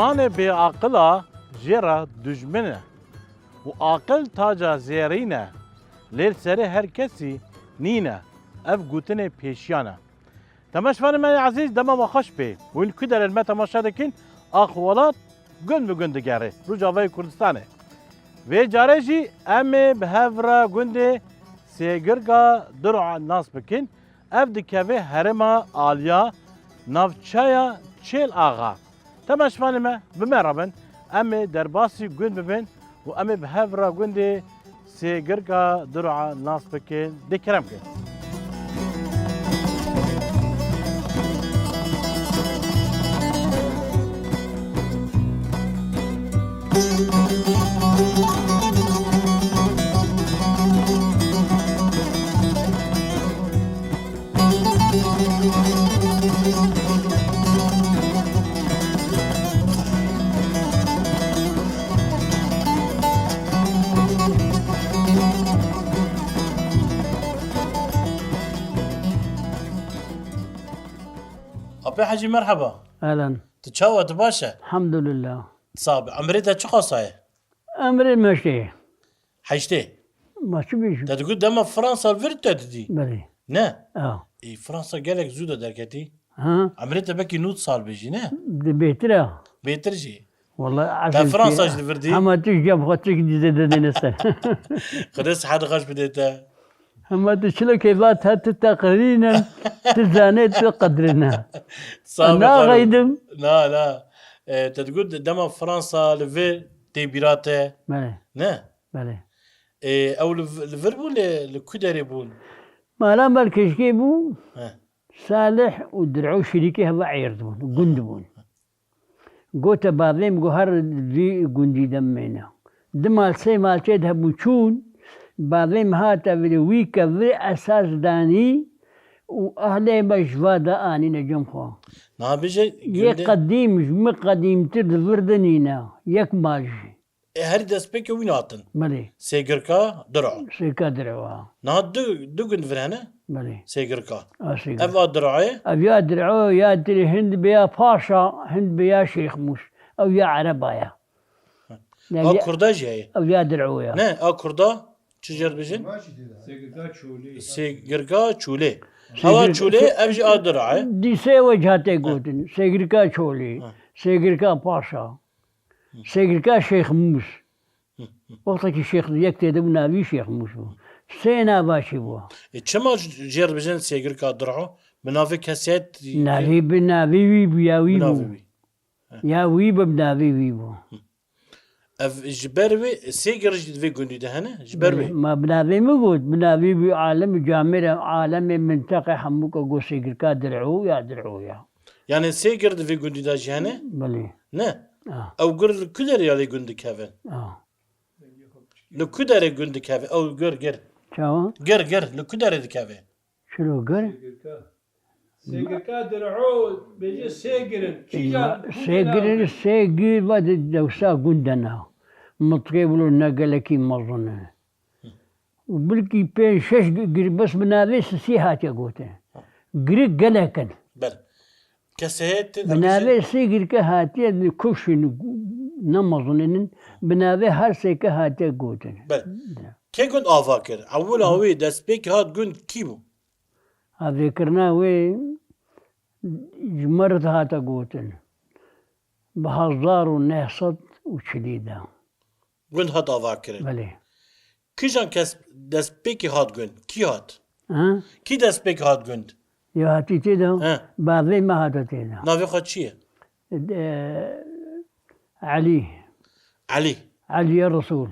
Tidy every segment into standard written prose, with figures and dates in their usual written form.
زمان بی عقلا جرا دجمنه و عقل تاجا زیرینه لیل سری هر کسی نینه اف گوتن پیشیانه تماشفان من عزیز دما و خوش بی و این کدر المه تماشا دکین اخوالات گند به گند گره رو جاوه کردستانه و جاره جی امه به هفره گند سیگرگا درع ناس بکن اف دکوه هرما آلیا نافچایا چیل آغا تماشفان ما بمرابن امه در باسی گند ببین و امه به هفره گند سیگرگا درع ناس بکن دکرم کن أبي حجي مرحبا اهلا تتشوى تباشا الحمد لله صاب عمريتها شو قصاية امري ماشي حيشتي ما شو بيجي تقول دم فرنسا الفيرتا دي بلي نه اي فرنسا قالك زودة دركتي ها عمريتها بكي نوت صار بيجي نه بيترا بيترجي والله تا عشان فرنسا ايش الفردي اما تجي خاطرك جديد نسال خدس حد غش بديتا اما تشلو كيفات هات تقرينا تزانيت قدرنا انا غيدم لا تقول دم فرنسا الفير تي بيراته بلي نه بلي او الفير بول الكدري بول ما لا بالكش كيبو ها صالح ودرعو شريكي هذا عيرتون قندبون قوت بعضهم قهر ذي قندي دمينا دمال سي مالتي دهبوشون بعضهم هاتا في ويكا في اساس داني واهلي بشفا دا اني نجم خوا ما بيجي يقديم مقديم ترد فردنينا يك ماجي هر دست بك وين عطن مالي سيجركا درع سيكا درعوا نه دو گند فرهنه مالي سيجركا سيكا اف درعه او يا درعو يا دري هند بيا باشا هند بيا شيخ موش او يا عربايا او كردا جاي او يا درعويا نه او كردا چجر بجن سيجركا چوله هوا چوله افجي درعه دي سي وجهاتي قوتن سيجركا شولي سيجركا باشا سيجركا شيخ موس وقتك الشيخ يكتب نابي شيخ موس سينا باشي بوا چما جر بجن سيجركا درعه منافق كاسيت نابي بنابي وي بيا وي يا وي بنابي وي بو اف جبروي سيجر في گندي ده هنا جبروي ما بنابي موجود بنابي بي عالم جامرة عالم منطقة حموك أقول سيجركا درعو يا درعو يا يعني سيجر في گندي ده جهنه بلي نه او گر كدر يالي گندي كافن لو كدر گندي كافن او گر شو گر لو كدر كافن شنو قر سيجركا درعو بيجي سيجرن سيجر بعد دوسا قندنا مطيبلو نقلكي مظنه وبلكي بين شش بس بنادي سي هاتي قوته قريق قلقن بله كسيت بنادي سي قريق هاتي كوشن نمظنن بنادي هر سي كهاتي قوته بله كي قند آفاكر أول هوي دسبيك هاد قند كيبو هذا ذكرنا وي جمرت هاتا قوتن بهزار ونهصت وشديدة قند هاد آفاكر بلي كيجان كس دسبيك هاد قند كي هاد ها كي دسبيك هاد قند يا هاتي تيدا ها بعضي ما هاتا تيدا نافي خد شيه علي علي الرسول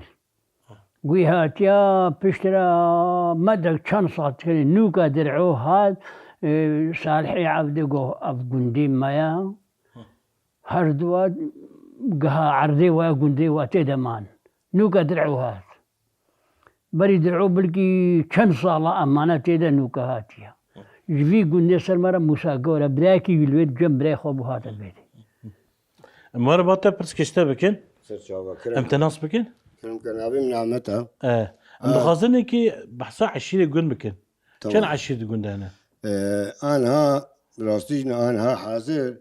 قوي هاتيا بشترا مدى كان صات نوكا درعوه هاد صالحي عبدقو أفقندي مايا هردوات قها عرضي وقندي واتيدا مان نوكا درعوه هاد بري درعو بلكي كان صالة أمانة تيدا نوكا هاتيا جفي قندي سرمرا موسى قولا براكي البيت جنب براي خوبو هات البيت مرة باتا برس كشتا بكن سرچاوا امتناص بكن كرم كنابي من عمتها ام خازني كي بحصا عشيرة قند بكن طبعا. كان عشيرة قند أنا أنا راستيجنا أنا حاضر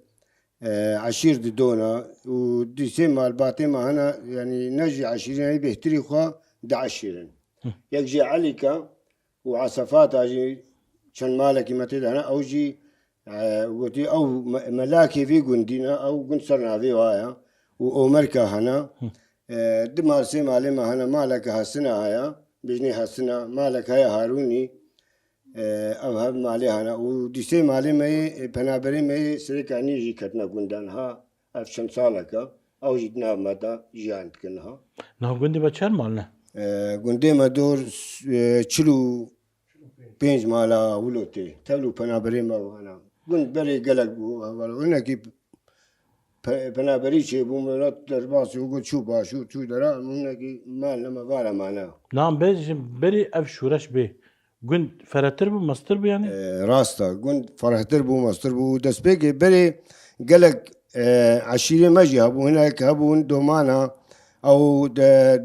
عشير دونا ودي سيما الباطي معنا يعني نجي عشيرين يعني بيهتري خوا دا عشيرين يجي عليكا وعصفات أجي شن مالك متى أنا أو جي وتي أو ملاكي في قندينا أو قنصرنا في وايا وأمريكا هنا دمار سيما لما هنا مالك هالسنة هيا بجني هالسنة مالك هيا هاروني أو هب مالي هنا وديسي مالي ماي بنابري ماي سريكاني جي كتنا قندانها أفشن صالك أو جدنا متى جانت كنها نهو قندي بچار مالنا قندي ما دور چلو بينج مالا ولوتي تلو بنابري ما هنا قند بري قلق بو هنا كي بنابري شي بو مرات درباس وقول شو باشو شو درا هنا كي مال لما بارا معنا نعم بري اف شورش بي قند فراتر بو مستر بو يعني راستا قند فرحتر بو مستر بو دست بيكي بري قلق عشيري مجي هبو هناك هبو دومانا او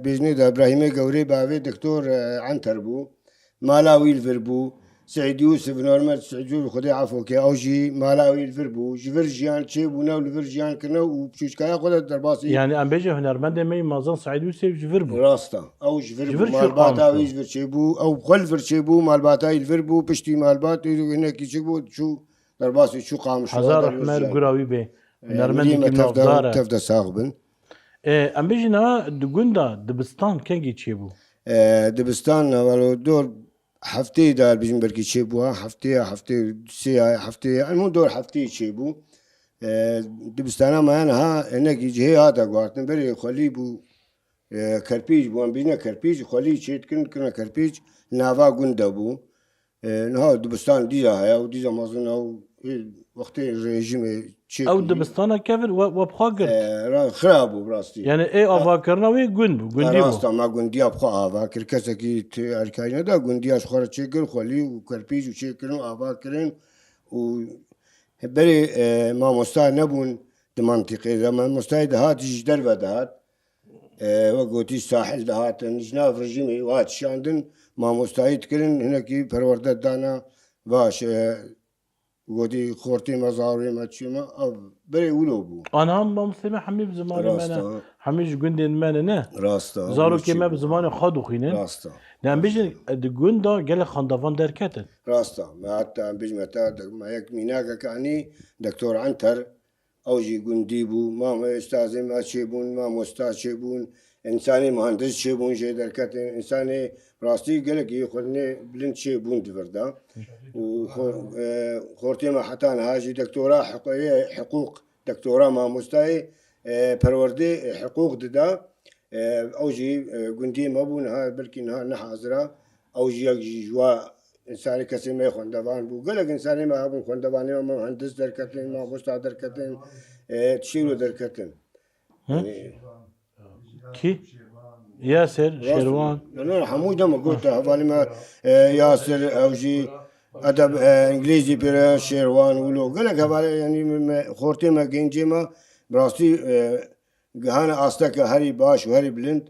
بيجني دا ابراهيمي قوري باوي دكتور عنتر بو مالاوي الفربو سعيد يوسف نورمال سعيد يوسف خدي عفو كي او جي مالاوي الفربو جفرجيان تشيبونا والفرجيان كنا وبشوش كايا خدت درباسي يعني ام بيجي هنرمند مي مازن سعيد يوسف جفربو راستا او جفربو جفر شو مالباتا قامشو؟ ويجفر شيبو او خلفر شيبو مالباتا الفربو بشتي مالبات هناك يشيبو شو درباسي شو قام شو حزار احمر قراوي بي هنرمند كي مفدارة تفدا ساغبن ام بيجي نا دقندا دبستان كنجي تشيبو دبستان ولو دور حفتي دار بيجن بركي تشيبوها حفتي سي حفتي المهم دور حفتي تشيبو دبستانا ما انا ها هناك يجي هذا قواتن بري خلي بو كربيج بو بينا كربيج خلي تشيت كنا كربيج نافا قندبو نها دبستان ديزا هيا وديزا مازن او وقت الرجيم تشيت او دبستانا كفر وبخا قرت خرابو براستي يعني ايه افاكرنا وي قند بو قندي بو راستا ما قنديا بخوا آفا كركسكي أركاينا دا قنديا شخورة تشيكر خولي وكربيج وشيكرن آفا كرن و بري ما مستعد نبون دمنطقي ما مستعد دهات يجي دربة دهات وقوتي الساحل دهات نجناف رجيمي وهات شاندن ما مستعد كرن هناكي پروردة دانا باش قوتي خورتي مزاري ما تشيما بري ولو بو انا هم مسلمة حمي بزمان راستا. مانا حميش قندي مانا نه راستا زارو كيما بزمان خادو خينن راستا نعم بيجي دقندا قال خندفان دركتن راستا ما حتى بجمتا ما يك ميناكا كاني دكتور عنتر او جي قنديبو ما استاذ ما شيبون ما مستاذ شيبون انساني مهندس شيبون شي دركتن انساني راستي قالك يخلني بلند شيبون دفردا وخورتي ما حتى انا هاجي دكتوراه حقوق دكتوراه ما مستاي پروردي حقوق ددا او جي قندي ما بون ها بلكي نحاضره او جي جوا انساني كسي ما خوندوان بو قالك انساني ما ابو خوندوان ما مهندس دركتن ما مستاذ دركتن تشيرو دركتن كي ياسر شيروان انا حمود ما قلت حوالي ما ياسر او جي ادب انجليزي بيرا شيروان ولو قالك حوالي يعني خورتي ما جنجي ما براستي هانا استك هري باش وهري بلند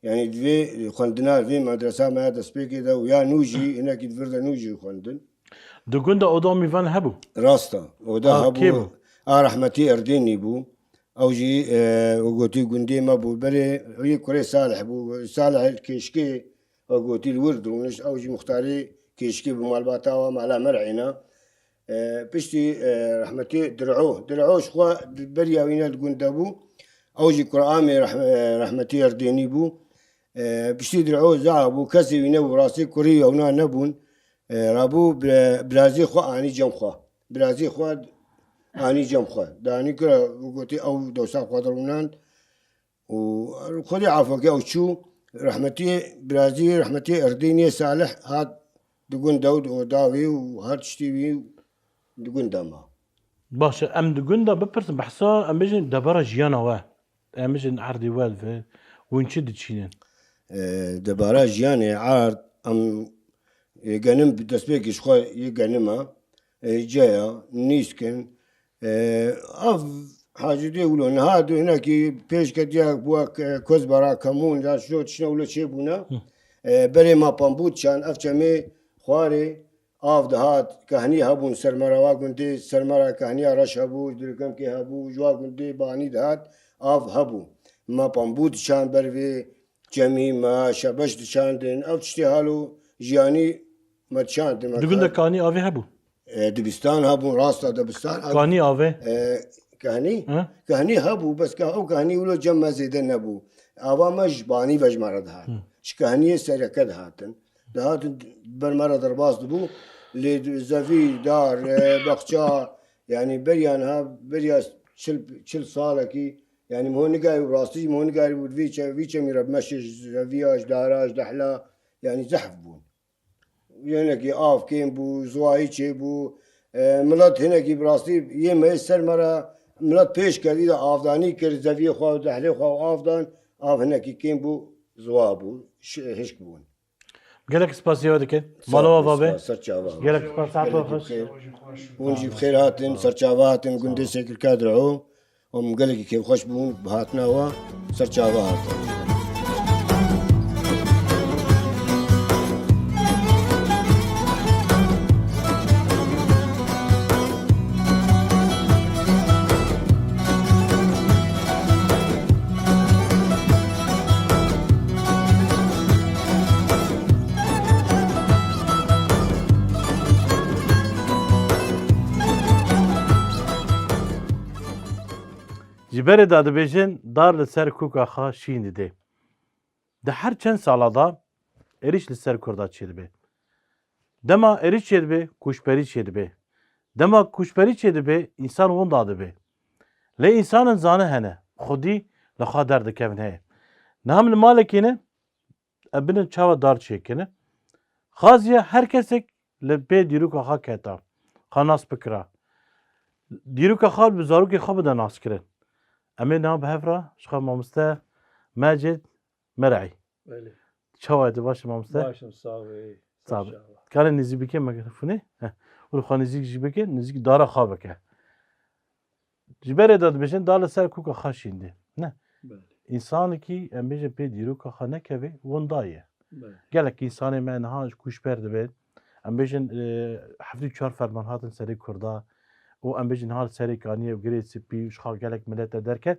يعني في خوندنا في مدرسة ما دسبيك ده ويا نوجي هناك يدفرد نوجي خوندن دقون دا أودو ميفان هبو راستا وده كيبو هبو رحمتي أرديني بو أو جي وقوتي قندي ما بو بري هي كوري صالح بو صالح الكيشكي وقوتي الورد ونش أو جي مختاري كيشكي بمالباتا ومعلا مرعينا بشتي رحمتي درعوش خوا بريا وين القندبو أو جي قرآمي رحمتي أرديني بو بشتي درعو زعبو كسي وينو راسي كوريا ونا نبون رابو برازي خوا اني جم خوا برازي خوا اني جم خوا داني كرا وقتي او دوسا قدرونان وخدي عفوك او شو رحمتي برازي رحمتي ارديني صالح هاد دقون داود وداوي وهاد شتيوي دقون داما باش أم دقون دا ببرسن بحسا أم بيجن دبارا جيانا وا أم بيجن عردي والف وينشد تشينين دبارا جياني عارض ام يقنم بدسبيك شخوا يقنمها جاية نيسكن أف حاجة دي يقولون هادو هناك بيش كدياك بواك كوزبرا كمون لا شو تشنا ولا شي بونا بري ما بامبوت شان أفشمي خواري آف دهات كهني هبون سرمرا واقندي سرمرا كهني رش هبو دركم كي هبو جواقندي باني دهات آف هبو ما بامبوت شان بروي جميع ما شبش شان دين أفتشتي هالو جياني متشان دقون دا كاني آفي هبو دبستان هبو راستا دبستان كاني آفي كهني ها كهني هبو بس كهو كهني ولو جمع زيدن هبو أوا مش باني بج مرض هات شكهني سركد هاتن دهاتن برمرة درباس دبو لزفي دار بخشا يعني بريانها بريا شل صالكي يعني مهون قاي وراسي مهون قاي وفيتش ميرب مشي زفياج داراج دحلا يعني زحف بون هناك آف كين بو زوايشي بو ملت هناك براسي يما يسر مرة ملت پیش کردی آفدانی کرد زوی خواه دهلی خواه آفدان آف هناك كين بو زوابو هشك بون قالك سباسيو دكن مالو بابي سرچاوا قالك سباس عطوا خوش ونجي بخير هاتن سرچاوا هاتن قندي سيكل كادرعو هم قالك كيف خوش بون بهاتنا وا سرچاوا هاتن جبر داده بیشن دار لسر کوکا خا شین ده. ده هر چند سالا دا eriş لسر کرده چید به. دما eriş چید به کشپری چید به. دما کشپری چید به insan اون داده به. لی insanın zanı hene خودی لخا درد کمن هه. نام المالکینه ابن çava dar çekine. خازیه هر کسک لبه دیروکا خا کتا. خاناس بکرا. دیروکا خال بزاروکی خواب دا ناس کرن. أمين نام بهفرة شخص مامسته ماجد مرعي بله شواهد باش مامسته باشم صاوي صعب كان نزيك بكين ما قفني والخان نزيك جيبكين نزيك دارا خابك جبر داد بيشن دال سر كوكا خاشين دي نه بله إنسان كي أم بيجي بيديرو كخانة كبي ونداية بله قالك إنسان ما نهاش كوش برد بيت أم بيجن حفظي شهر فرمان هاتن سري كردا و ام بيجن هال سري كانيه وجريد سبي شخا قالك ملت دركه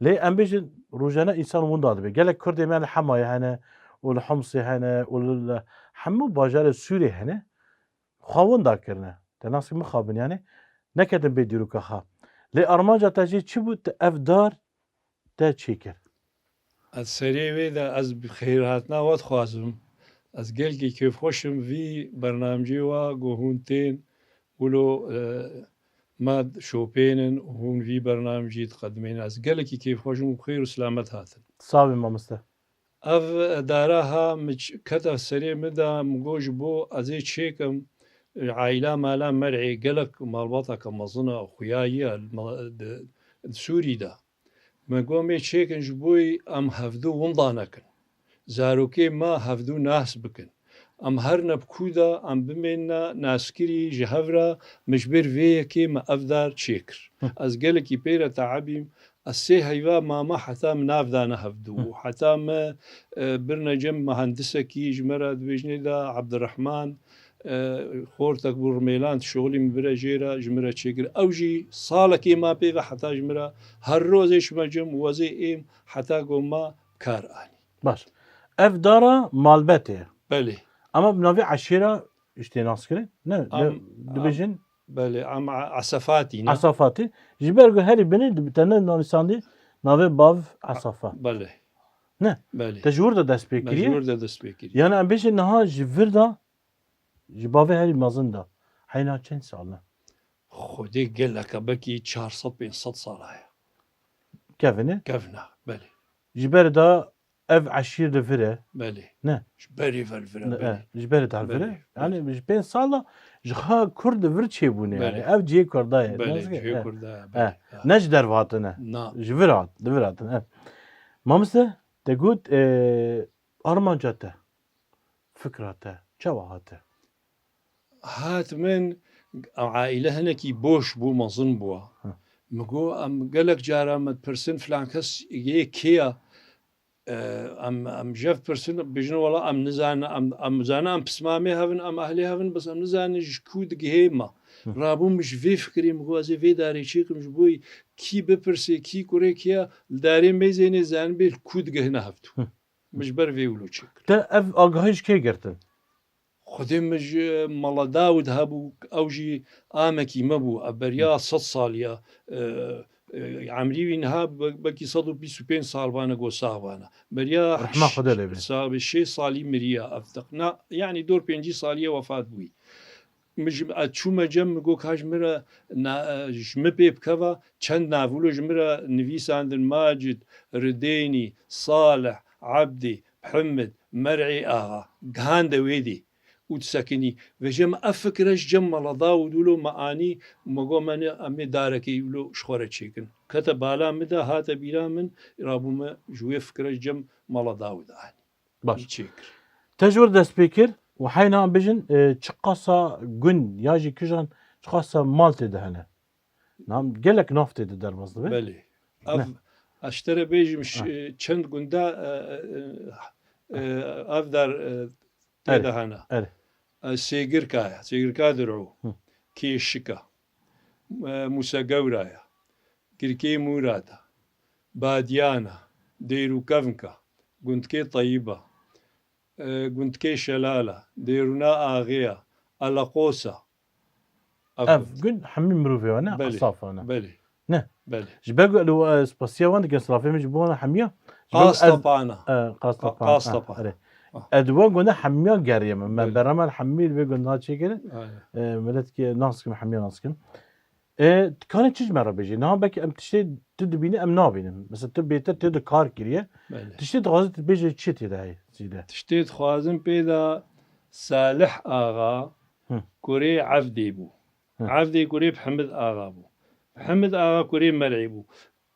لي ام بيجن روجانا انسان ونداد بي قالك كردي مال حمايه هنا والحمصي هنا والحمو باجار سوري هنا خاون داكرنا تناسي مخابن يعني نكدن بيديرو كخا لي ارماجا تاجي تشبوت افدار تا تشيكر السريع ويدا از بخيراتنا واد خوازم از قلقي كيف خوشم في برنامجي وا قهونتين ولو ماد شوبينن وهون في برنامجي تقدمين از قلقي كيف خوشم بخير وسلامت هاتن صابي ما مسته اف داراها مش كتا السريع مدا مقوش بو ازي تشيكم عائلة مالا مرعي قلق مالبطا كمظنة خويايا سوري دا ما قومي تشيكن جبوي ام هفدو ومضانكن زاروكي ما هفدو ناس بكن ام هرنا بكودا ام بمنا ناسكري جهفرا مجبر فيكي ما افدار تشيكر از قلقي بيرا تعبيم السي هيفا ما حتى مناف دانا هفدو حتى ما برنجم مهندسكي جمرة بيجني دا عبد الرحمن خورتك برميلان شغلي من برا جيرا جمرة شكر أوجي صالك ما بيغا حتى جمرة هر روزش مجم وزي إيم حتى قوما كار آني باش اف دارا مالبته بله اما بنافي عشيره اشتي ناس كرين نه دبيجن بله عم عصفاتي نا عصافاتي جبرجو هاري بني بتنا نانساندي نافي باف عصافه بله نه بله تجور دا دست بكريه مجبور دا دست بكري يعني ام بيش انها جفردا جبافي هاري مازندا حينا كم سالنا خودي قال لك بكي 400 500 صلاة كيفني كفنا بله جبردا اف عشير دفره بله نه جبري فالفرا بله جبردا بله. الفره يعني مش بين صاله جخا كرد فرتشي بوني يعني بله. اف جي كرداي بله جي كردا بله اه نج درفاتنا نا جفرات دفرات مامسه تقول ارمانجاته فكرته شواهاته هات من عائلة هنكي بوش بو مظن بوا مگو ام قالك جارا مد برسن فلان كس يجي كيا ام جف برسن بجنو والله ام نزان ام زانا ام بسمامي هفن ام اهلي هفن بس ام نزان جكود جهيما رابو مش في فكري مگو ازي في داري شيك مش بوي كي بپرسي كي كوري كيا داري ميزيني زان بيل كود جهنا هفتو مش بر في ولو شيك تا اف اگاهش کی گرتن خدي مج مالا داود هبو اوجي امكي مبو ابريا 100 صاليا عمري وينها بكي 125 صال وانا جو صاوانا بريا رحمة خدا لبي. صاب الشي صالي مريا افتقنا يعني دور بينجي صاليه وفات بوي مج اتشو مجم جو كاجمرا جمبي بكفا چند نافولو جمرا نفيساند ماجد رديني صالح عبدي محمد مرعي اغا غاند ويدي وتسكني وجم أفكرش جم ملضا ودولو معاني مقو من أمي داركي يولو شخورة شيكن كتب بالا مدى هاتا بيلا من رابو ما جوي فكرش جم ملضا وداني باش شيكر تجور دا سبيكر وحينا ام بيجن چقاسا جن ياجي كجان چقاسا مالتي دهنا نعم قالك نافته در مصدبه بلي نعم. اشتري بيجي مش چند قندا أفدر تدهنا اري سيجر كا درعو كي الشكا موسى قورايا كركي مورادا باديانا ديرو كفنكا قنتكي طيبة قنتكي شلالة ديرونا آغيا ألاقوسا اف جن حمي مروفي وانا بلي. اصافه انا بلي نه. بلي جباقو لو سباسيا وانا كان صرافي مش بوانا حميه قاسطبانا قاسطبانا اه. ادوا قلنا حميه قاريه ما بلي. برما الحميل بيقولنا هذا شيء كده ملت كي ناسكم حميه ناسكم كانت تشج مره بيجي نعم بك ام تشتي تدبيني ام نابين بس تبيت تد كار كريه بلي تشتي غازت بيجي تشتي ده هي زيده تشتيت خوازن بيدا صالح آغا كوري عفدي بو عفدي كوري محمد آغا بو محمد آغا كوري مرعي بو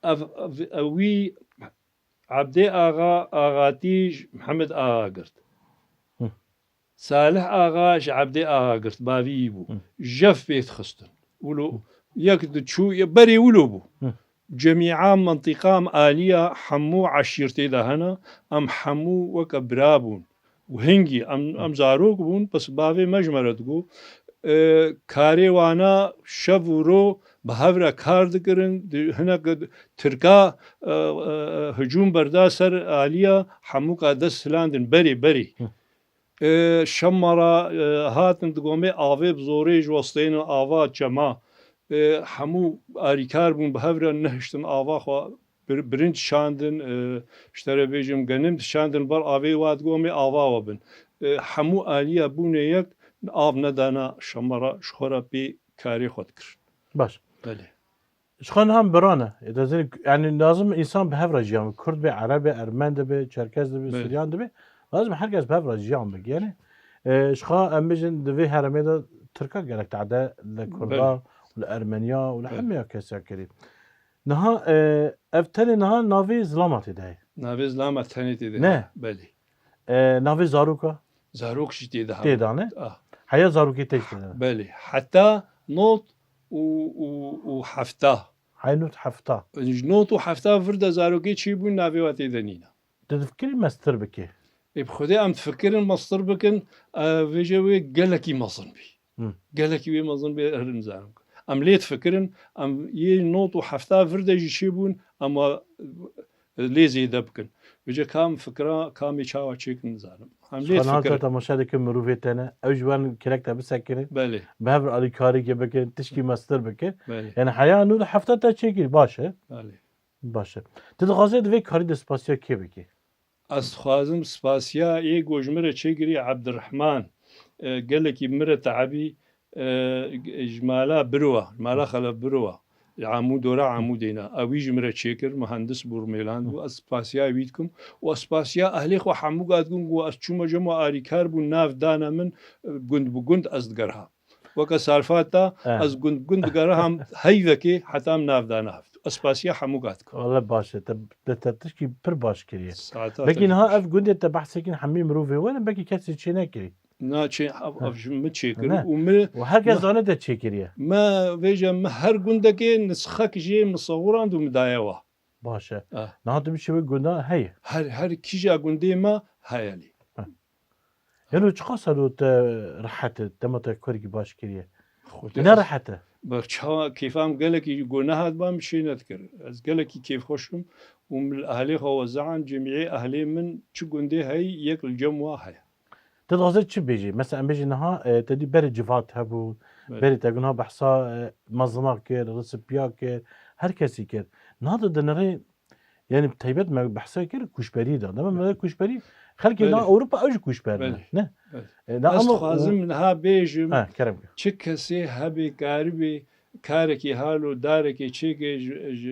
أوي عبدي آغا آغاتيج محمد آغا قرت صالح آغاش عبدي آغا قرت بافي بو جف بيت خستن ولو يكد تشو يبري ولو بو جميعا منطقام آلية حمو عشيرتي دهنا أم حمو وكبرابون وهنجي أم زاروك بون بس بافي مجمرتكو كاري وانا شفورو بهفرا كارد كرن هنا تركا هجوم بردا سر آلية حمو قادس هلاندن بري شمرا هاتن دقومي آوي بزوريج وسطين آوا جما حمو آریکار بون به هفر نهشتن آوا خوا برنج شاندن اشتره بیجم گنم شاندن بر آوی واد گومی آوا وبن حمو آلیا بونه یک آب ندانا شمرا شخورا بی کاری خود کرد باش بله شخان هم برانه يعني لازم انسان بهفر جيام كرد به عربي ارمن به چركز به سوريان به لازم herkes بهفر جيام بك يعني شخا امجن دفي هرمي ده تركا قالك تعدا لكردا والارمنيا والحمية كسا كريم نها افتلي نها نافي ظلاماتي ده ناویز لامت تنیتی ده نه. بله نافي زاروكا زاروک شدی ده تيدانه حياة زاروكي تيجتنا بله حتی نوت و حفته حينوت حفتا نوت و حفتا فرد زاروكي چی بون ناویواتی دنینا تذكري مستر بكي بخدي ام تفكرن مصدر بكن فيجوي قالكي مصن بي مم. قالكي وي مصن بي هرم زارم ام ليه تفكرن ام ي نوت و حفتا فرد شي بون اما ليزي دبكن وجا كام فكره كام يشاوا تشيكن زارم ام ليه قناة تفكر تماشا دكم مروفيتنا أوجوان كلكتا بسكرين بالي بهبر علي كاري كي بكين تشكي مستر بكين بالي يعني حياة نور حفتا تا تشيكي باشا بالي باشا تدغازي في كاري دسباسيا كي بكي از خوازم سپاسیا ای گوجمره چگری عبدالرحمن قالك مرة تعبي جمالا بروه جمالا خلا بروه عمود ورا عمودنا اوي جمره تشيكر مهندس بورميلاند و اسباسيا ويدكم واسباسيا اهلي خو حمو قادكم و اسچوما جمع اريكار بو ناف دانا من گند بگند ازدگرها وكا سالفاتا از گند گرها هم هيفكي حتى ناف دانا هفت اسباسيا حمو قادكم والله باشا تشكي بر باش كريه ساعتها بكي نها اف قندي تبحثكين حمي مروفي وانا بكي كاسي تشينا كري نا تشي متشيكر نعم. ومن وهركز زونه تشيكريه ما فيجا ما هر گندكي نسخك جي مصوران دو مدايوا باشا آه. نهات بشوي قلنا هي هر كيجا گندي ما هيالي يعني تقصدوا رحت تمت كوري باش كريه خودي انا رحت برشا كيفام قالك يقولنا هاد ما مشي نذكر از قالك كيف خوشم ومن الاهلي هو زعان جميع اهلي من شو گندي هي يك الجموا هي تدغزت شو بيجي مثلا بيجي نها تدي بري جفات هبو بري تقولها بحصا مزنا كير رسبيا كير هر كسي كير نهض دنري يعني بتيبت ما بحصا كير كوشبري ده ما كوشبري خلك نا اوروبا اوج كوشبري نه لا اما خوازم منها بيجم كرم چكسي هبي كاربي كاركي هالو داركي تشيكي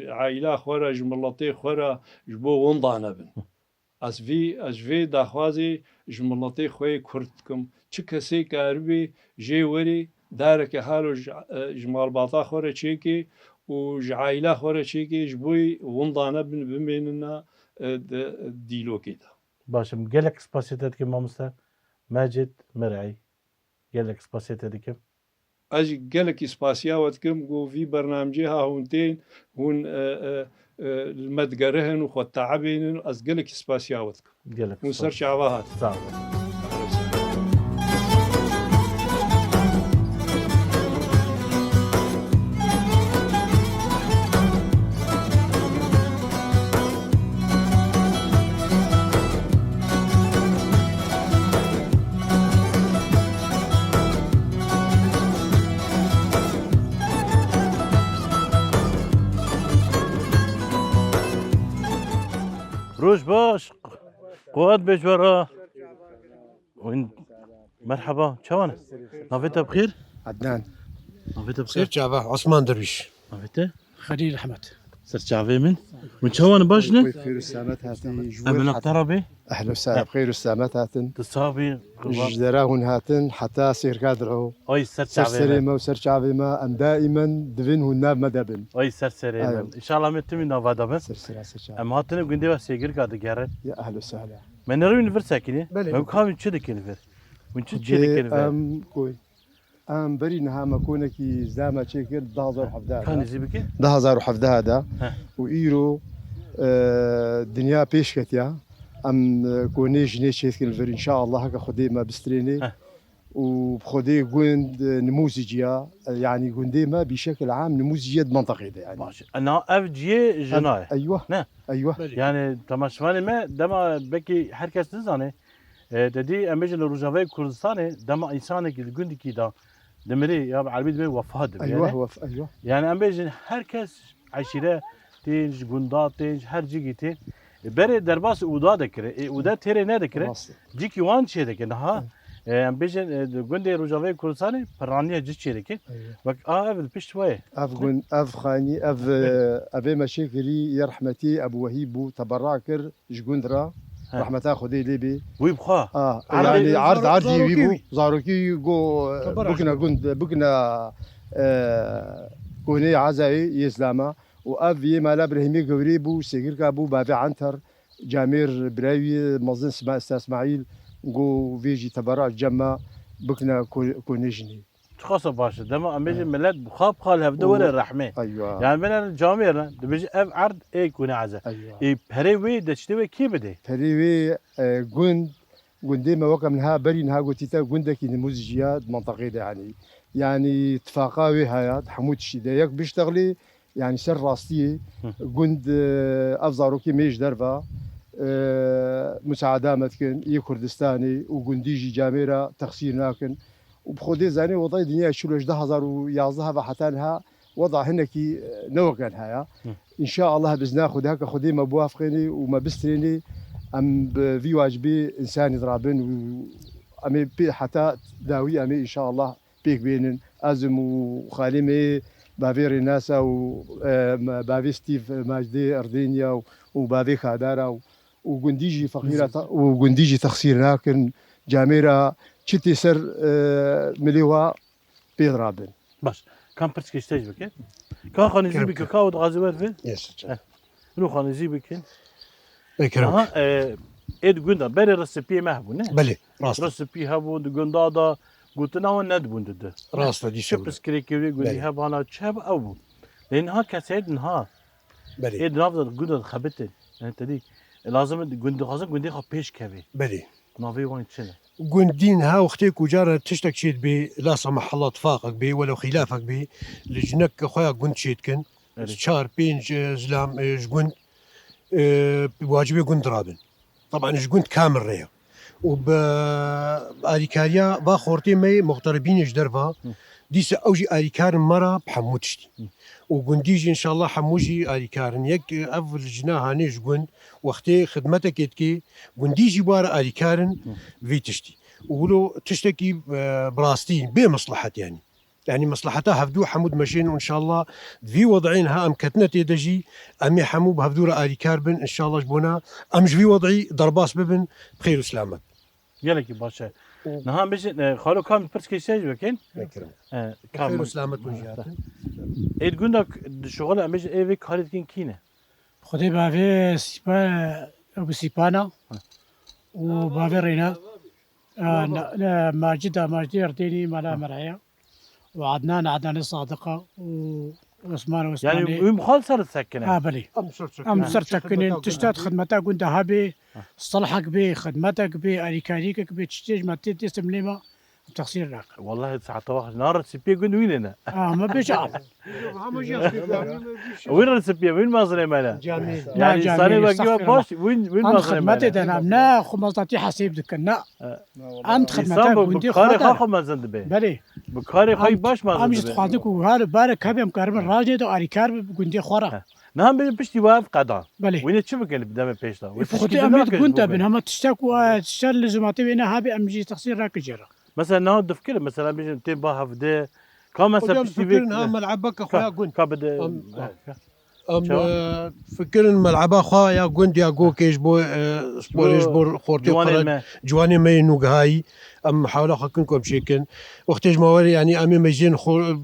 عائلة خورا جملطي خورا جبو وندانا بن از في داخوازي جملطي خوي كرتكم چكسي كاربي جي وري داركي هالو جمال باطا خورا تشيكي وعائلة خورا تشيكي جبوي وندانا بن بميننا ديلو كده باشم قالك سباسيتات كم مستر ماجد مرعي قالك سباسيتات كم اجي قالك اسباسيا وتكم جو في برنامجها هونتين هون المدقرهن وخو تعبين از قالك اسباسيا وتكم قالك ونسر شعبات صعب روش باش قوات بجورا وين مرحبا شلونك؟ نافيت بخير؟ عدنان نافيت سير بخير؟ جابه عثمان درويش نافيت؟ خليل أحمد سر شعبي من؟ وين شلون باشنا؟ بخير السلامات هاتن أمن جوار اقتربي؟ اهلا وسهلا بخير السلامات هاتن تصابي جدراهن هاتن حتى سير كادرو اي سر سر شعبي سليمة وسر شعبي ما ام دائما دفن هناب مدبن اي سر سري أيوة. ان شاء الله متمي نافادا بس سر سر سر شعبي ام هاتنا قندي بس يقر قاعد جارن يا اهلا وسهلا من نروي نفر ساكنه بلى. ما كان تشد كنفر وين تشد كنفر ام كوي ام بري نها ما كونكي زاما تشيكر 10000 كان حفده يزيبك 10000 حفده هذا ها. وايرو دنيا بيش كتيا ام كوني جني شيكل ان شاء الله هكا خدي ما بستريني ها. وبخدي جوند نموذجيه يعني جونديما بشكل عام نموذجيه منطقيه يعني ماشي انا اف جي جناي ايوه نعم. ايوه يعني تماشماني ما دما بكي herkes نزانه ددي امجن روجافي كردستاني دما انسانك الجندي كده دمري يا عربي دمري وفاد ايوه هو ايوه يعني امجن herkes عشيره تيج جندات تيج هر جيتي بري درباس اودا دكره اودا تيري نه دكره خلاص. جيكي وان شي دكه نها امبيجن جندي روجافي كردستاني برانيه جيتشي دكه أيوة. وك اف البشت وي اف جون اف خاني اف ابي مشاكلي يا رحمتي ابو وهيب تبراكر جوندرا ها. رحمتها خدي ليبي ويبخا يعني عرض عرضي زاروكي. ويبو زاروكي جو بكنا جند بكنا كوني عزاي يسلاما وافي مالا ابراهيمي قوريبو سيغير كابو بابي عنتر جامير براوي مزن اسماعيل جو فيجي تبرع جما بكنا كونيجني خاصة باشا دما أميجي ملات بخاب خال هفدا ولا الرحمة ايوه يعني من الجاميرنا دبيجي اف عرض اي يكون عزا ايوه اي بهريوي دشتوي كي بدي تريوي جندي ما وقع منها بري نها قلت جندك نموذجيات منطقية يعني اتفاقاوي هيا حمود الشدايك بيشتغلي يعني سر راستي جند افزاروكي ميش درفا مساعدة متكن يي كردستاني وجنديجي جاميرة تخسير ناكن وبخودي زاني وضعي دنيا شلوش 2011 بحتانها وضع هنكي نوكن هيا ان شاء الله باذن خد هكا خدي ما بوافقيني وما بستريني ام في واجبي انساني ضرابن امي بي حتى داوي امي ان شاء الله بيك بينن ازم وخالمي بافيري ناسا وبافي ستيف ماجدي اردينيا وبافي خادارا وجنديجي فقيره وجنديجي تخسير لكن جاميرا تشتي سر مليوا بيضرابن باش كان برتسكي يستيج بك كان خان يجيب كاكاو غازوات فين يس رو خان يجيب كين اكرم ها ايد جوندا بري رسبي مهبو نه بلي راس رسبي هبو جوندا دا قلت انا ند بوند راس دي شو شغل بس كريكي قولي بلي. هب انا تشاب او لانها كسيد نها بلي ايد نافضل جوندا خبت انت دي لازم جوندا خاصه جوندا خا بيش كبي بلي نافي وين تشنا قندين ها وختك وجارة تشتك شيت بي لا سمح الله اتفاقك بي ولو خلافك بي لجنك خويا قند شيتكن شهر بينج زلام جقند بواجبي قند رابن طبعا جقند كامل ريا وب اريكاريا با خورتي مي مغتربين درفا ديس اوجي اريكار مرة بحموتشتي وقنديجي ان شاء الله حموجي اريكارن يك افل جناها نيج قند وقتي خدمتك يتكي قنديجي بار اريكارن في تشتي ولو تشتكي براستين بمصلحة يعني مصلحتها هفدو حمود ماشين وان شاء الله في وضعينها ام كتنت يدجي امي حمو بهفدورة اريكار بن ان شاء الله جبونا امش في وضعي ضرباس ببن بخير وسلامة يلك باشا نها مش خالو كان برتسكي يستيج بكين بخير كان وسلامة وجهات ايد جوندا الشغل مش ايفي خالد كين كينه خدي بافي سيبا أبو سيبانا وبافي رينا ماجدي أرديني مالا مرعية وعدنان الصادقة وعثمان يعني وعثماني مخالصة السكنة بلي أم سرتكنين تشتات خدمتك كنت هابي صلحك بي خدمتك بي أريكاريكك بي تشتيج ما تدي سمليمة تقصير لك والله ساعة واحد نهار السبية قلنا وين أنا ما بيش عارف وين السبية وين ما ظلم أنا جميل يعني جميل، صار باقي استغفر باش وين أنت ما ظلم خدمتي أنا أنا خمسطاتي حسيب دكنا أنت خدمتك كنت بخاري خاطر خاخ ما زند به بلي بخاري خاي باش ما أمش زند به تخاطك وهذا بارك هبي مكرم راجع دو أريكار بقندي خورا نعم بيشتي واقف قضاء بلي وين تشوفك اللي بدم بيشتا خدي أميت كنت بينهم تشتك وتشتغل لزماتي بينا هبي أمجي تقصير راك جرا مثلا نهار دفكر مثلا بيجي تبا هفده كما وجاب سبتي فكرنا ملعبك اخويا قند كبد فكرن ملعبا خويا قند يا جوكيش بو سبوريش بور خورتي جواني جواني مي نوغهاي ام حاول اخكنكم شيكن وقتاج مواري يعني امي مجين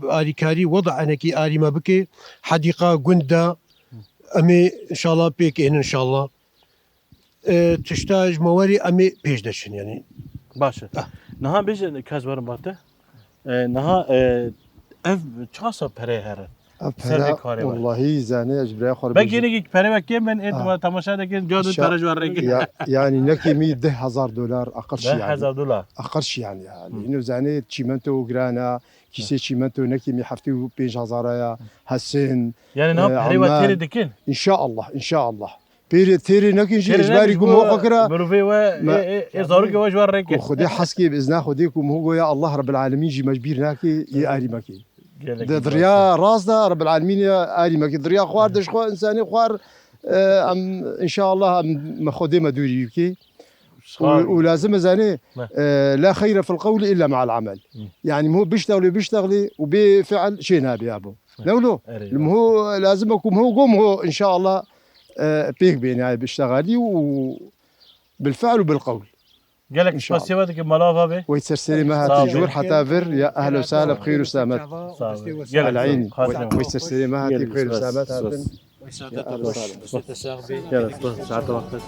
اريكاري وضع انكي اري ما بكي حديقه قندا امي ان شاء الله بيك ان شاء الله تشتاج مواري امي بيش دشن يعني باشا نها بيجي كاز ورم باته نها اف چاسا پره هر سر کاری والله زاني اجبري اخر بگی نگی پره وکی من ات تماشا دکن جادو پره جوار رنگ يعني نكي $100,000 اقل شيء يعني $10,000 اقل شيء يعني لانه زاني تشيمنتو جرانا كيسي تشيمنتو نكي مي حفتي $5,000 هسن يعني نها پره و تیری دکن ان شاء الله ان شاء الله بيري تيري نكي شيء اجباري كم هو فكره بروفي و ازارو که جوار رنگ خدي حسكي باذن خديكم هو يا الله رب العالمين جي مجبير ناكي يا اري مكي دريا راس ده رب العالمين يا اري مكي دريا خوار دش خو انساني خوار ام ان شاء الله ما خدي ما دوري يبكي ولازم زاني لا خير في القول الا مع العمل يعني مو بيشتغلي وبفعل شيء نابي ابو لو هو لازمكم هو قوم هو ان شاء الله بيك بيني بيشتغلي وبالفعل وبالقول قال لك سباسيباتك ملافا به ويتسرسلي ما هاتجور حتى فر يا اهلا وسهلا بخير وسلامات العين ويتسرسلي ما هاتي بخير وسلامات يا اهلا وسهلا يلا ساعة وقت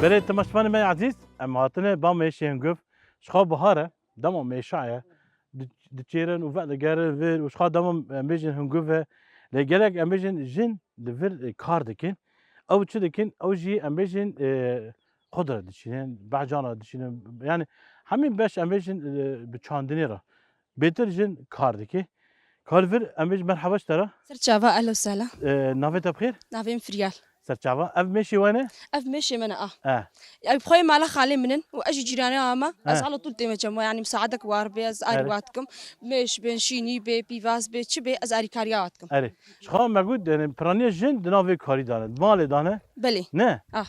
بله تماشمان من عزیز ام هاتنه با میشه هنگف شخا بهاره دم میشایه دچیرن و وقت گره ور و شخا دم میجن هنگف لگرک ام میجن جن دور کار دکن او چه دکن او جی ام میجن قدرت دچینن بعجانا دچینن yani همین باش ام میجن بچاندنی را بهتر جن کار دکی کارفر ام میجن مرحبا ترى سرچاوا اهلا وسهلا نافت بخير نافين فريال سرچاوا اف ماشي وانا اف ماشي من اه بخوي مالا خالي منن واجي جيراني اما از على طول تيما جمع يعني مساعدك واربي از اريواتكم مش بنشيني بي بيفاس بي تشبي از اريكارياتكم اري شخا موجود يعني برانيا جن دنافي كاري دانه مال دانه بلي نه اه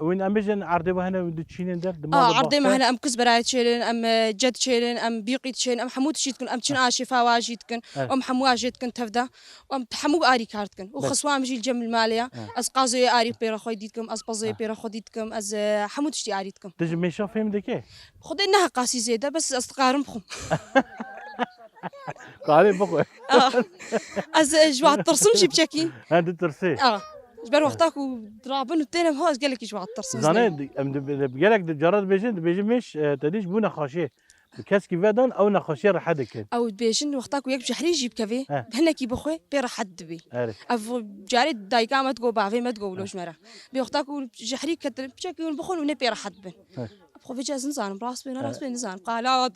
وين امجن عرضه وهنا ودتشين در عرضي ما هنا ام كز برايت شيلن ام جد شيلن ام بيقيت شيلن ام حمود شيتكن ام تشن اشفا واجيتكن ام حمواجيتكن تفدا ام حمو اري كارتكن وخصوام جي الجم الماليه از قازي اري بيرا خويديتكم از بازي بيرا خويديتكم از حمود شتي اريتكم تجي ميشا فيم دكي خذ انها قاسي زياده بس استقارن بخم قالي بقى از جوا الترسم جي بشكي هذا ترسي جبر وقتك ودرابن والتيرم هو قال لك جوا الترسم زانه ام بقالك جرد بيجي مش تديش بو نخاشي بكاسكي فادان او نخاشي راح دكن او بيجن وقتك وياك بشحري جيب كافي هناكي بخوي بير حد بي اف جاري دايكا ما تقو بافي ما تقولوش مرا بوقتك جحري كتر بشكي بخون ونبي راح حد بن بخو في جاز نزان براس بين راس بين نزان قالات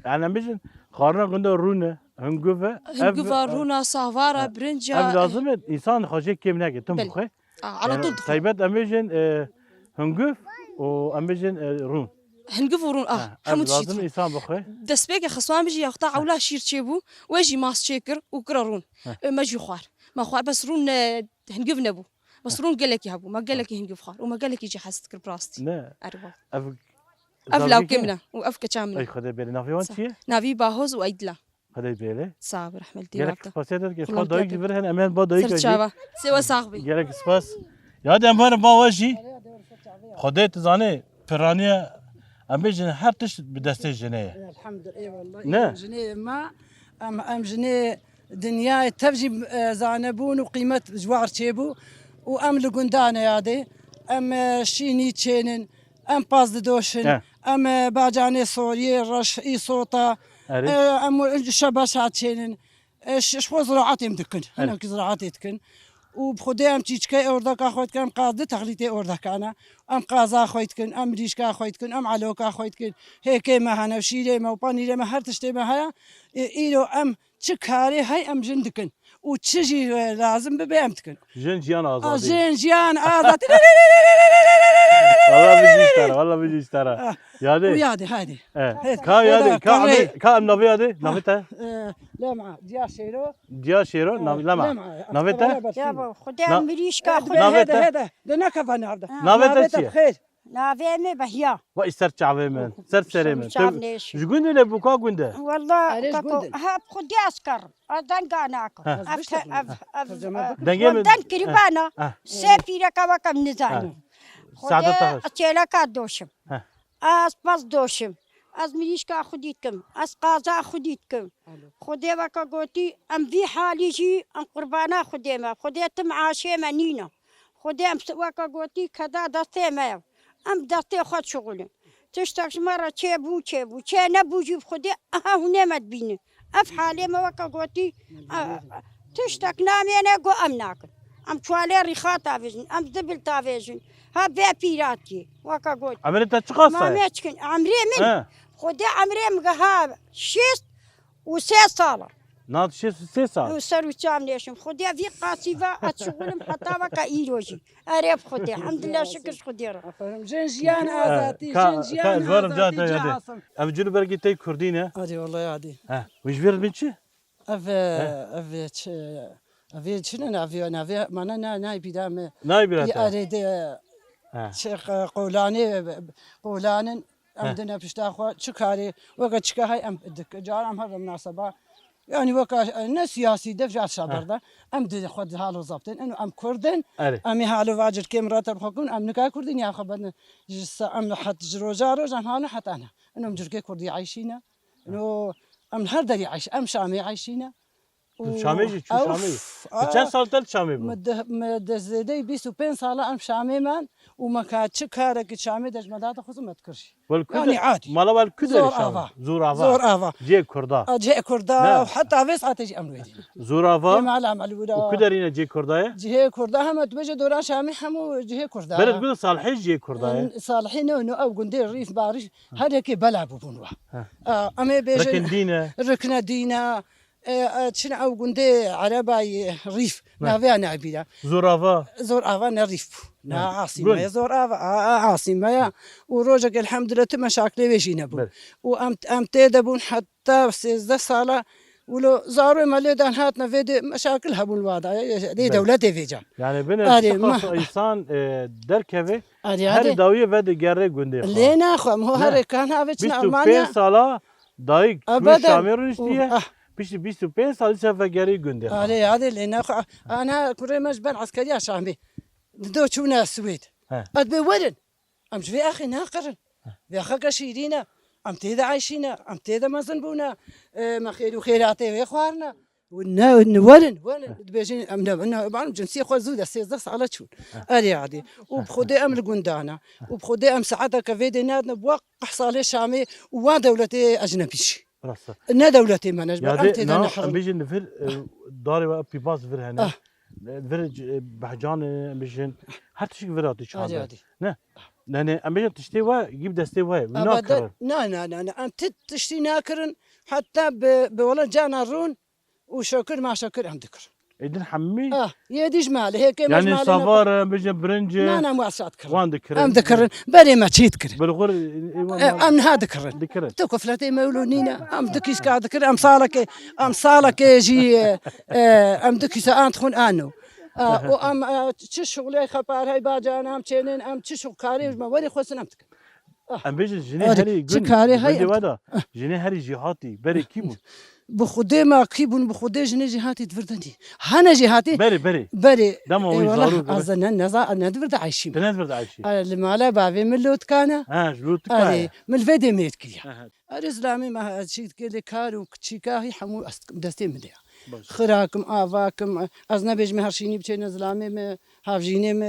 انا مش خارنا قند رونا هنقفا رونا صافارا برنجا لازم انسان خاشي كيم ناكي تم بخوي على طول طيبات اميجن هنقف واميجن رون هنقف ورون حمود شيت لازم انسان بخوي دسبيك خصوان بيجي يقطع عولا شير تشيبو ويجي ماس شيكر وكررون ما جي خوار ما خوار بس رون هنقف نبو بس رون قال لك يهبو ما قال لك هنقف خوار وما قال لك يجي حاستك براستي لا اربا افلاو كمنا وافك كامل اي خدي بالي نافي وانت شي نافي باهوز وايدلا خدي بالي صابر رحمه الله قالك فاسيتك يسقط دايك برهن امان با دايك سوا صاحبي قالك سباس يا دم بار با وجي خدي تزاني فرانيا اميجن هر تش بدسته جنيه الحمد لله والله نه جنيه ما ام جنيه دنيا تفجي زانبون وقيمه جوار تشيبو وام لقندانه يادي ام شيني تشينن ام باز دوشن ام باجاني سوري رش اي صوتا ام شباشات تشينن شو زراعتي مدكن انا زراعتي تكن وبخدي ام تيجكي اوردك اخويت كان قاضي تخليتي اوردك انا ام قازا اخويت كن ام ريشكا اخويت كن ام علوكا اخويت كن هيك ما هنا وشيلي ما وباني ما هرتشتي ما هيا ايلو ام تشكاري هاي ام جندكن وتشجي لازم ببيمتكن جنجيان ازادي جنجيان ازادي والله بيجي اشترى والله بيجي اشترى يادي هادي كا ام نافي هادي نافيتا لا مع ديا شيرو لا مع نافيتا يابا خدام مريشكا هذا نكفى نعبده نافيتا بخير نافيمي بهيا وإستر شعبي من سر سري من شقون اللي بوكا قنده والله هاب خدي أسكر أدان قاناكو دنجي دان كريبانا سيفيرا كوا كم نزاني سعادة أتشيلا كادوشم أس باس دوشم از میشکا خودیتکم از قازا خودیتکم خودی وکا گوتی ام وی حالیجی ام قربانا خودی ما خودی تم عاشه منینا خودی ام وکا گوتی کدا دسته ما ام دسته خود شغله تشتاش مرة چه نبوجي بخودي هونه ما تبيني اف حالي ما وكا قوتي تشتاك نامي انا قو ام ناكل ام شوالي ريخات تافيزن ام زبل تافيزن ها بي بيراتي وكا قوتي عمري تشخص ما ماشكن عمري من خودي عمري مقهاب شيست وسي صالة ناض شي صار وسر وشام ليشم خودي في قاسيفة اتشغلم حتى وكا ايروجي اريف خودي الحمد لله شكر خودي جنجيان ازاتي جنجيان ازاتي ام جلو برقي تي كردينه هادي والله هادي وش بير بنتشي افي شنو افي معنا ناي بيدام ناي بيدام اريد شيخ قولان عندنا بشتاخوا شكاري وقت شكاهي ام جار ام هذا مناسبه يعني وكا الناس سياسي دفع الشبر ده ام دي خد حاله ضابطين انه ام كردن ام حاله واجر كاميرات بحكم ام نكا كردن يا خبرنا جس ام حت جروجارو جان هانا حتى انا انهم جركي كردي عايشين انه ام هر دري عايش ام شامي عايشين شامي جي شو شامي كم سال تل شامي بو مدزدي 25 ساله ام شامي مان وما كانت كارك شامي دج مدات خصمت كرشي يعني عادي مالا والكدر زور شامي آفا. زور آفا زور آفا جي كردا جي كردا وحتى عفيس عتجي امنويدي زور آفا معلم على الودا وكدرينا جي كردايا جهه كردا هم تبجي دورا شامي حمو جهه كردا بلد قول صالحي جي كردايا صالحين انه او قندير ريف باريش هذا كي بلعب بونوا امي بيجي لكن دينا ركنا دينا تشنا او قندي عرباي ريف نافيا نعبيدا زور آفا زور افا نريف نا عاصمه يا زور افا عاصمه يا وروجك الحمد لله مشاكل ويجينا بو ام تدبون حتى 16 ساله ولو زاروا ماليدان هاتنا في مشاكلها بالوضع دي دولتي فيجا يعني بين أري الشخص ما- انسان دركبه أري هر هذه داويه ود گره گنده لينا خو هو هر كان هافيتش 25 المانيا سالا دایک أبداً. شامر نشتیه پیش 25 سال سفر گری گنده هذه لينا خو انا كوري مجبن عسكريه شامي دو تشونا السويد ها. ادبي ودن امش في اخي ناقرن في اخاك شيرينا ام تيدا عايشينا ام تيدا ما زنبونا ما خير وخيراتي في اخوارنا ولن بيجين امنا بعرف جنسيه خو زوده سيزدس على تشون ادي عادي وبخدي ام الجندانا وبخدي ام سعاده كفيدي نادنا بوقع صالح شامي ودولتي اجنبيش راسه نا دولتي ما نجبر ام يعني تيدا نا نحر بيجي نفر داري و بيباس فر هنا فرج بحجان بيجن حتى شيء فراتي شو عادي هذا عادي نه لان ام بيجي تشتي وا جيب دستي وا ابدا وناكر لا ام تشتي ناكرن حتى بولا جانا رون وشكر ما شكر ام ذكر اذن حمي يا دي جمال هيك يعني صفار بيجي برنج انا ما ساتكر وان ذكر ام ذكر بري ما تشيتكر بالغور ام هذا ذكر ذكر تو فلاتي مولونينا ام دكيس كا ذكر ام صالك يجي ام دكيس انت خون انو وام تشغلي خبر هاي باجانا ام تشينين ام تشغل كاري ما وري خوسن ام تك ام بيجي جني هري تكاري هاي بدي ودا جني هري جهاتي بري كيمو بخدي ما كيبون بخدي جني جهاتي تفردني هنا جهاتي بري دم ويزارو اظن النزا ندفرد عايشين تنفرد عايشين المالا بابي من لوت كان جلوت كان من الفيدي ميت كليا الاسلامي ما شيء كلي كارو كتشيكاهي حمو دستي مديا خراكم آواكم از نبیش مهرشینی بچه نزلامی م هفجینی م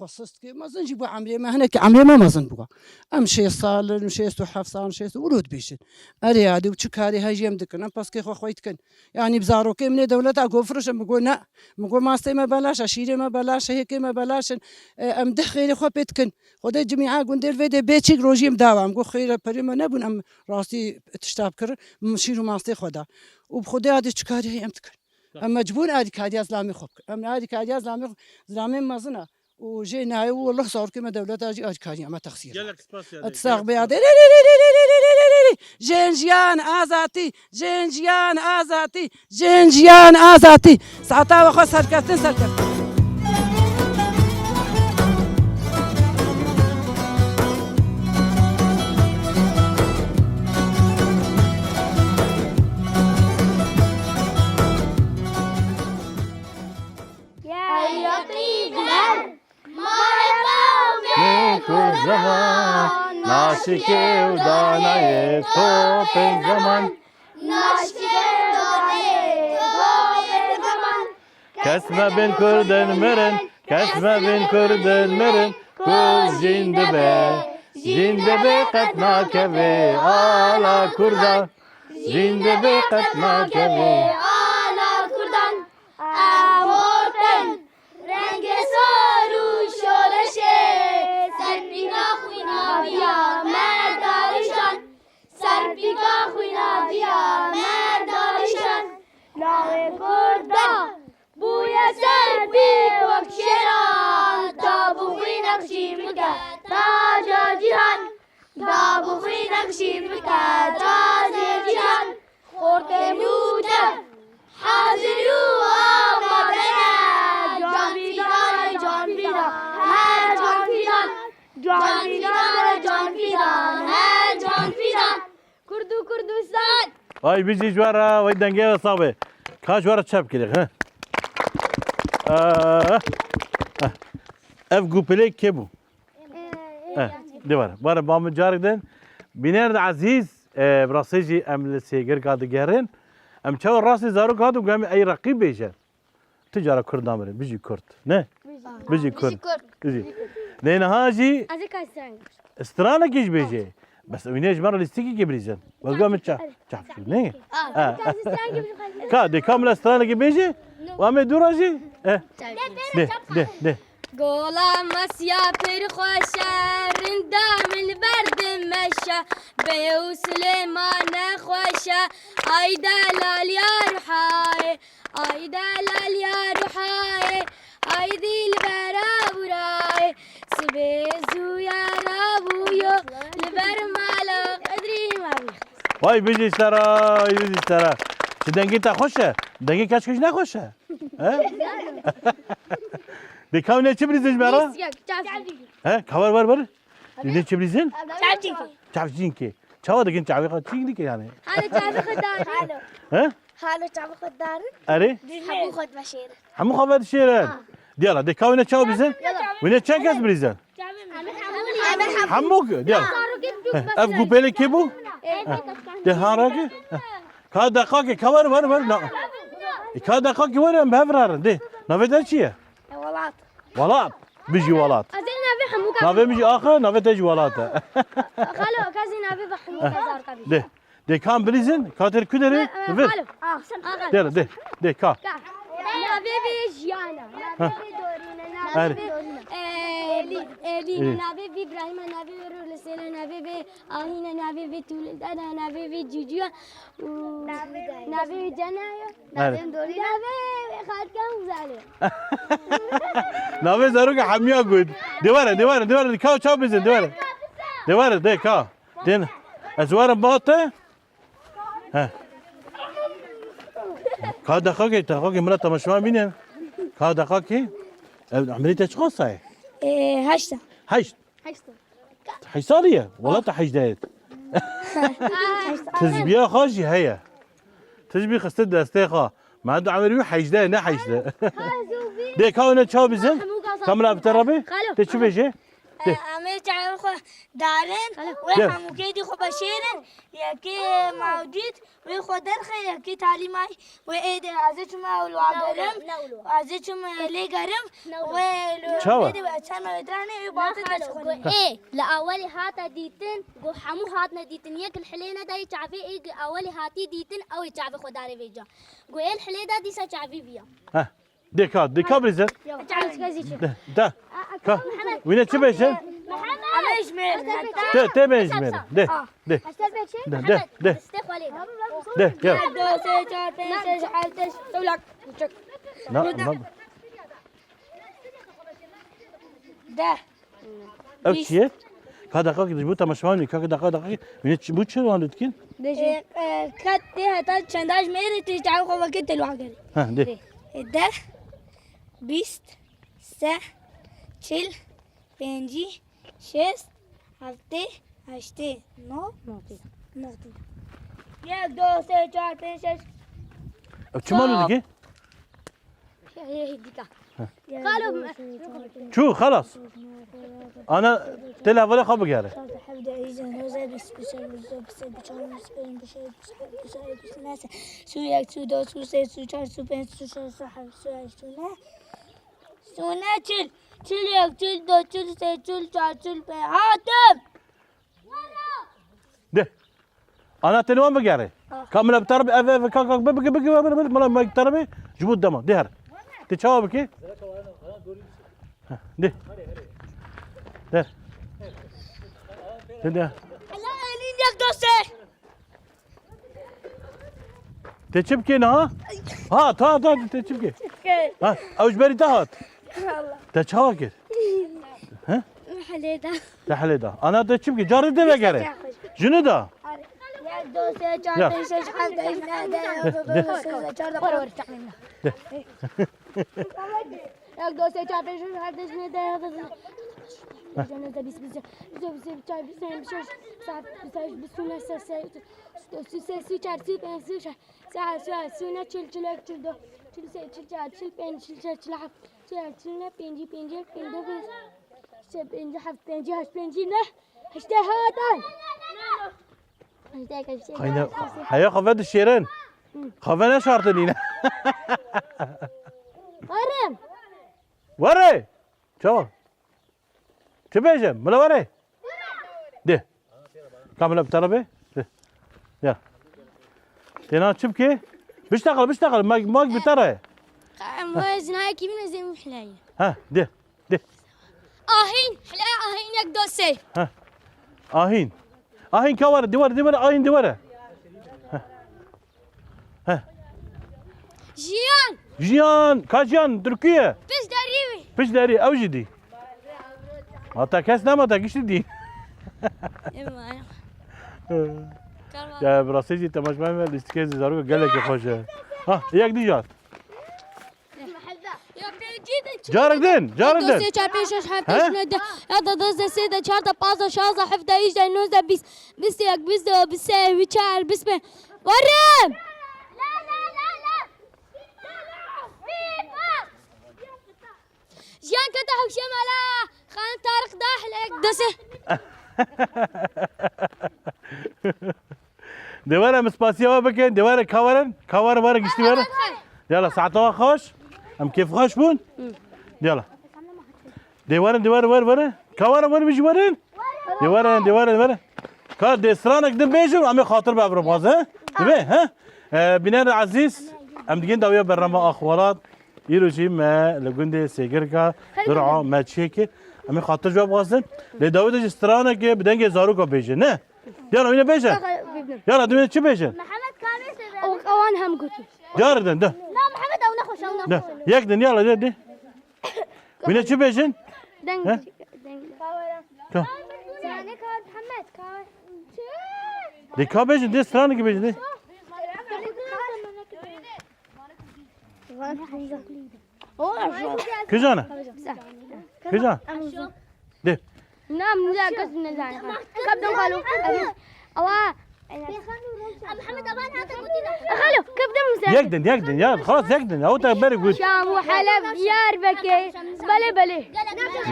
خصوص که مازن جیبو عمری ما هناك عمری ما مازن بقى امشي صال مشي سو حفصان مشي سو ولود بيشن اري عادي وتشكاري هاجي مدكن باسكي خو خويتكن يعني بزارو كي من دولة اكو فرش مقول نا مقول ما استي ما بلاش اشيري ما بلاش هيك ما بلاش ام دخيلي خو بيتكن خد جميعا قندير فيدي بيتشي روجي مداوا مقول خير بريما نبون ام راسي تشتاب كر مشيرو ما استي خدا وبخدي هذه تشكاري هي امتكن اما جبون هذه كادي اسلامي خوك اما هذه كادي اسلامي مازنا وجينا والله صار كما دولة اجي كادي ما تخسير اتساق بيادي جنجيان ازاتي جنجيان ازاتي جنجيان ازاتي ساعتها واخو سركتن كل زمان ناشكي وداناي توب الزمان كسمة بين كردن مرن كسمة بين كردن مرن كل جندبي قد ما كبي على كردان جندبي قد ما كبي على كردان أمورتن رنگ سارو شورشه سرپیکا خوینا بیا مردارشان سرپیکا خوینا بیا مردارشان ناوی کردان بوی سرپی وکشران تا بخوی نقشی بکه تاج جهان تا بخوی نقشی بکه تاج جهان خورده موده حاضرو آمدنه جان فیدان هر جان فیدان جان فیدان هر جان فیدان کردستان هاي بيجي جوارا ويدنجي صابي كاش ورا تشاب كده اف جوبلي كيبو ديوار بار بام جاردن بينر عزيز براسيجي ام السيجر قاعد جارين ام چاو راستی زاروک هاتو گامی ای رقیب بیشه تجاره کردام بره بیجی کرد نه بیجی کرد بیجی نه نه هاجی از کاسرنگ استرانه کیش بیشه بس وینیش مرة لیستیکی کی بریزن وقام چا چاف شو نه کا ده کامل استرانه کی بیشه و ام دوراجی ده ده گولا مسیا پر خوشه رندا من برد مشه بیو سلیمان خوشه آیدا لالیا روحای آیدا لالیا روحای آیدی البرا برای سبزو یا رابویو لبر مالا قدری ما وای بیجی سرا بیجی سرا چه دنگی تا خوشه دنگی کچکش نخوشه ده کاونه چه بریزش برا ها کار بر نه چه بریزن چاوچین که چاو دگین چاوی خود چی دیگه یعنی حالا چاوی خود دارن ها حالا چاوی خود دارن اره همو خود بشیرن همو خود شیرن دیالا ده کاونه چاو بریزن ونه چه کس بریزن همو دیالا اف گوپله کی بو ده هاراگه کا دقیقه کار بر نه کا دقیقه ورم بفرارن ده نویده چیه ولات ولات بيجي ولات ازين نبي حموك نافي بيجي اخر نافي تجي ولات خالو كازي نبي بحموك زار كبي ده كان بريزن كاتر كدري خالو ده كا نبي بيجيانا نبي دورينا نبي لي نبي ابراهيم نبي رسول نبي آهينا نبي تولد انا نبي جوجو نبي جنايا نبي دوري نبي خالد كم زالي نافي زاروك حميا قد دواره كاو تشاو بيزن دواره ده كا دين ازوار باطه ها كا دقاقي مرات مشوا بينن كا دقاقي عمليه ايش قصه هشتا حيصاليه والله تحجدات تزبيه خاشي هي تزبيه خستد دستيخه ما عنده عمليه حيجده نه حيجده ده كاونه تشاو بيزن كامله بتربي تشوفي شيء امي تعال خو دارن وهم كيدي خو بشيرن ياكي موجود وخو درخه ياكي تعليماي وايد ازچما والواغرم ازچما لي غرم شاو ولو بچان ودراني باطل تشخون ايه لا اولي هاتا ديتن جو حمو هاتنا ديتن ياك الحلينا داي تعفي ايه اولي هاتي ديتن او تعفي خو داري بيجا جو ايه الحليدا دي سا تعفي بيا ها دي كابريزن ده كا وين تشبيشن محمد تبيش مير ده يلا ده اوكي كذا دقيقة تجيبوها مشواني كذا دقيقة من تجيبوها شو عندك كات هتا چنداش میره تی چاو خو وقت الواغر ها ده 20 سه 40 5 6 7 8 9 1 2 3 4 5 6 شو مالو دقيقة هي ديكا قالوا شو خلاص انا تلعب ولا خبق يعني ده انا تلوان بقاري كامله بتربي اف كاكا بقى ما تربي جبوت دم دهر تشاو بكي ده تشبكي ها تشبكي ها اوش بري تهات تشاوكي ها تحليدا انا تشبكي جاري ده بقاري جنو ده حيا خفت الشيرين خافنا شارتنينا ورم وري شو تبيجم ملا وري ده كامل بتربي ده يلا تنا تشبكي بيشتغل ما بترى موازنة كيف زي محلاية ها ده آهين حلاية آهين يك دوسي ها آهين كور دور آهين دور ها جيان كاجيان تركيا بيش داري أو جدي هتا كاس نما تاكيش دي يا براسيجي تماش ما الاستكاز زاروك قال لك يا خوجة ها ياك دي جار جارك دين دوسي چار پیشش هفتش نده یاد دوسه سیده چهار تا پانزده شانزده هفده هیجده نوزده بیست بیست یک بیست دو بیست سه بیست چهار بیست پنج ورم جيان كده حوشي مالا خان طارق داخل لك دوسه دوارة مسباسية بكين دوارة كاورن ورا قشتي ورا يلا ساعتها خوش ام كيف خوش بون يلا دوارة كاورن ورا بيجي ورين دوارة كار دي سرانك دم بيجم عمي خاطر بابر باز ها دبي ها بنان العزيز ام دقين داوية برما اخوالات يروجي ما لقندي سيجركا درعا ما تشيكي امي خاطر جواب غازن لداود استرانك بدنجي زاروكا بيجي نه يلا وين بيجي يلا دوين شو بيجي محمد كامل وقوان هم قلتي جاردن ده لا محمد او نخش ده يكدن يلا ده وين شو بيجي دنج كا يعني كان محمد كان دي كا بيجي دي استرانك بيجي دي كجانا كجان ده نعم لا قصد نزاني كبدن خالو أوا محمد أبان هذا خالو كبدن مسافر يكدن يلا خلاص يكدن هو تبارك قول شام وحلب دياربكر بلي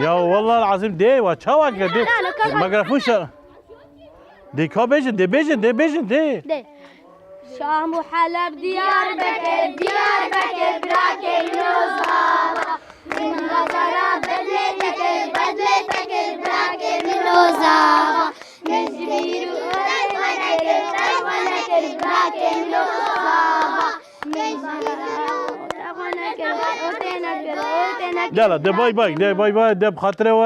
يا والله العظيم دي واتشاوك دي ما قرفوش دي كا بيجن دي شام وحلب دياربكر براكر نوزابا من غزرة بدلتك براكر نوزابا من جبير ونكر براكر نوزابا من يلا دي باي دي بخاطري و